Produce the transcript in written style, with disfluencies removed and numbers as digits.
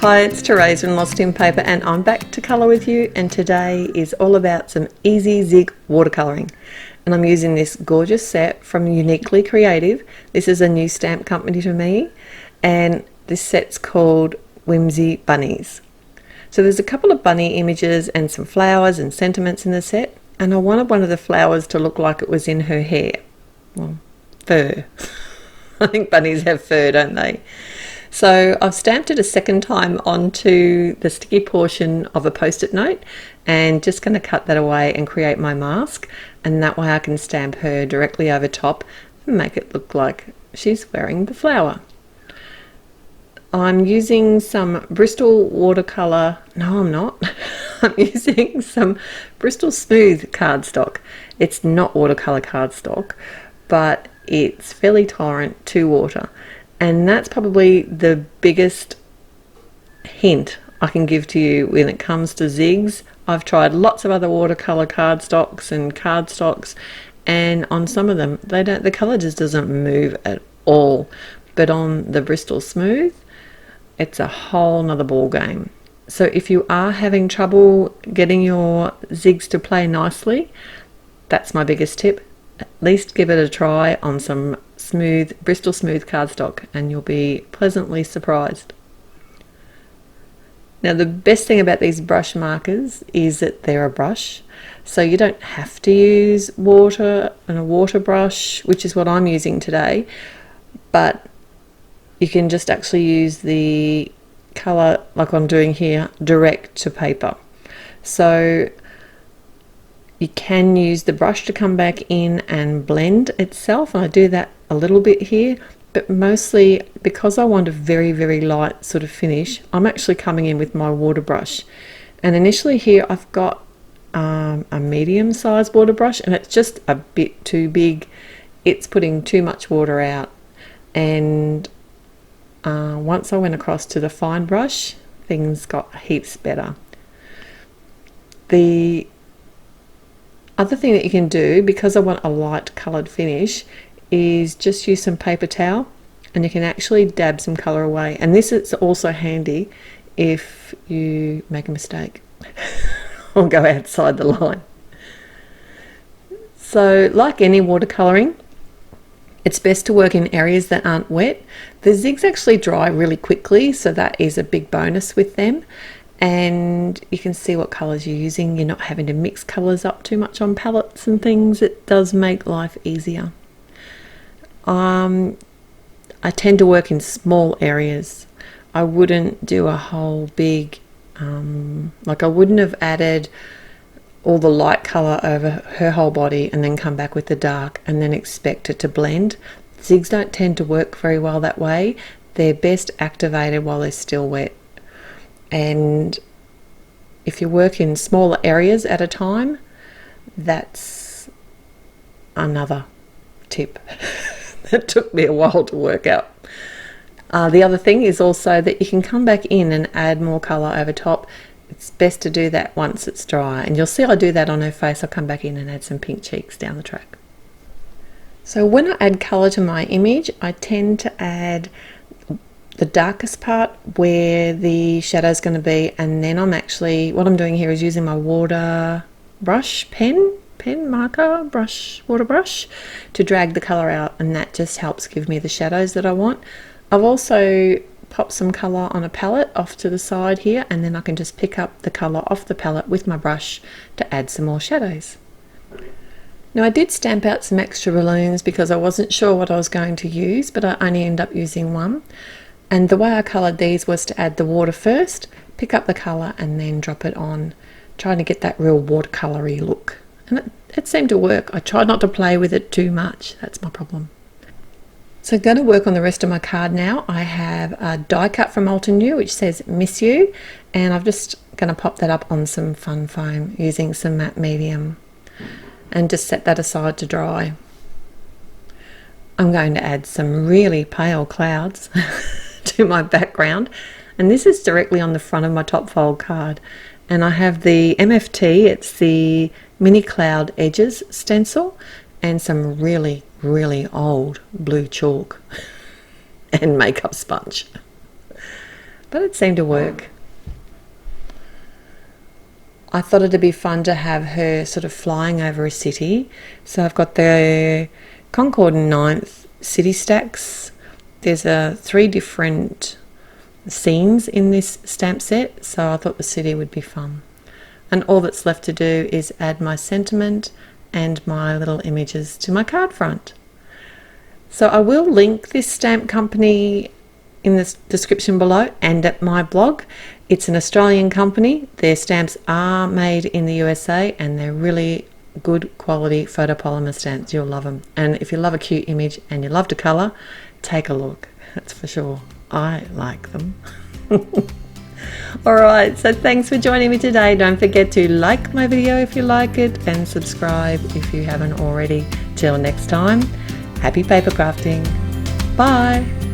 Hi, it's Therese from Lostinpaper and I'm back to colour with you, and today is all about some easy Zig watercolouring. And I'm using this gorgeous set from Uniquely Creative. This is a new stamp company to me, and this set's called Whimsy Bunnies. So there's a couple of bunny images and some flowers and sentiments in the set, and I wanted one of the flowers to look like it was in her hair. Well, fur. I think bunnies have fur, don't they? So I've stamped it a second time onto the sticky portion of a post-it note, and just going to cut that away and create my mask, and that way I can stamp her directly over top and make it look like she's wearing the flower. I'm using some Bristol watercolour, no I'm not, I'm using some Bristol smooth cardstock. It's not watercolour cardstock, but it's fairly tolerant to water. And that's probably the biggest hint I can give to you when it comes to zigs. I've tried lots of other watercolor cardstocks and cardstocks, and on some of them the color just doesn't move at all. But on the Bristol Smooth, it's a whole nother ball game. So if you are having trouble getting your zigs to play nicely, that's my biggest tip. At least give it a try on some Bristol Smooth cardstock and you'll be pleasantly surprised. Now the best thing about these brush markers is that they're a brush, so you don't have to use water and a water brush, which is what I'm using today, but you can just actually use the colour like I'm doing here direct to paper. So you can use the brush to come back in and blend itself, and I do that a little bit here, but mostly because I want a very, very light sort of finish, I'm actually coming in with my water brush. And initially here I've got a medium sized water brush, and it's just a bit too big. It's putting too much water out, and once I went across to the fine brush, things got heaps better. The other thing that you can do, because I want a light coloured finish, is just use some paper towel, and you can actually dab some colour away. And this is also handy if you make a mistake or go outside the line. So like any watercolouring, it's best to work in areas that aren't wet. The zigs actually dry really quickly, so that is a big bonus with them. And you can see what colours you're using. You're not having to mix colours up too much on palettes and things. It does make life easier. I tend to work in small areas. I wouldn't do a whole big, like I wouldn't have added all the light colour over her whole body and then come back with the dark and then expect it to blend. Zigs don't tend to work very well that way. They're best activated while they're still wet. And if you work in smaller areas at a time, that's another tip that took me a while to work out. The other thing is also that you can come back in and add more colour over top. It's best to do that once it's dry, and you'll see I do that on her face. I'll come back in and add some pink cheeks down the track. So when I add colour to my image, I tend to add the darkest part where the shadow is going to be, and then what I'm doing here is using my water brush, water brush to drag the colour out, and that just helps give me the shadows that I want. I've also popped some colour on a palette off to the side here, and then I can just pick up the colour off the palette with my brush to add some more shadows. Now I did stamp out some extra balloons because I wasn't sure what I was going to use, but I only ended up using one. And the way I coloured these was to add the water first, pick up the colour and then drop it on, trying to get that real watercolour-y look. And it seemed to work. I tried not to play with it too much. That's my problem. So I'm going to work on the rest of my card now. I have a die cut from Alton New which says Miss You, and I'm just going to pop that up on some fun foam using some matte medium and just set that aside to dry. I'm going to add some really pale clouds to my background, and this is directly on the front of my top fold card, and I have the MFT, it's the Mini Cloud Edges stencil, and some really old blue chalk and makeup sponge. but it seemed to work. I thought it'd be fun to have her sort of flying over a city. So I've got the Concord and 9th city stacks. There's 3 different scenes in this stamp set, so I thought the city would be fun. And all that's left to do is add my sentiment and my little images to my card front. So I will link this stamp company in the description below and at my blog. It's an Australian company. Their stamps are made in the USA and they're really good quality photopolymer stamps. You'll love them. And if you love a cute image and you love to colour, take a look. That's for sure. I like them. Alright, so thanks for joining me today. Don't forget to like my video if you like it and subscribe if you haven't already. Till next time, happy paper crafting. Bye.